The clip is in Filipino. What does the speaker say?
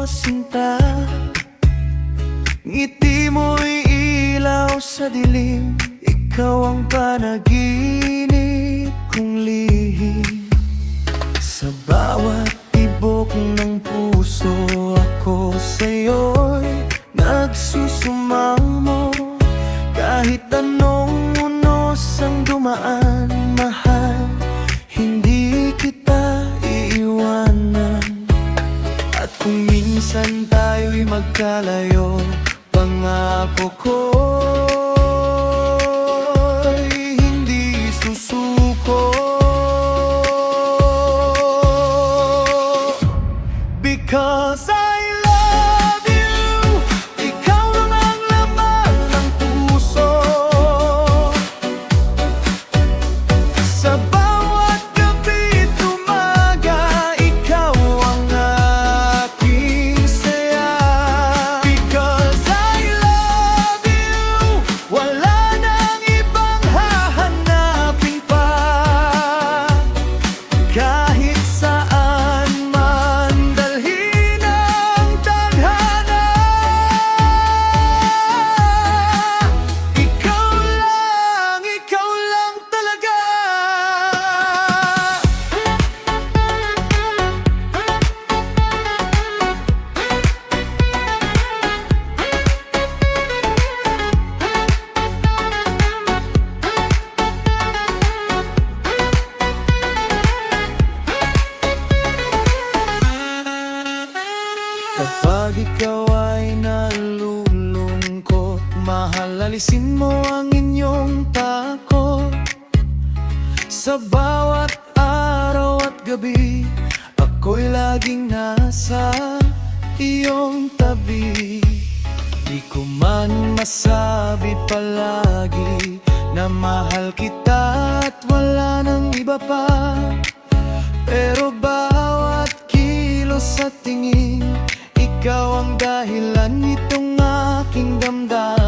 sinta. Ngiti mo'y ilaw sa dilim, ikaw ang panaginip kong lihim. Sa bawat tibok ng puso ako sa'yo'y nagsusumamo. Kahit anong unos ang dumaan, mahal, hindi kita iiwanan. At kung minsan tayo'y magkalayo, pangako ko'y hindi susuko. Because I love you, ikaw lang ang laman ng puso. Sa bawat gabi at umaga, ikaw ang aking saya. Because I love you, wala nang ibang hahanapin pa. Kahit saan man dalhin ang tadhana, ikaw lang talaga. Kapag ikaw ay nalulungkot, mahal, alisin mo ang inyong takot. Sa bawat araw at gabi, ako'y laging nasa iyong tabi. Di ko man masabi palagi na mahal kita at wala nang iba pa. Pero bawat kilos at tingin, ikaw ang dahilan nitong aking damdamin.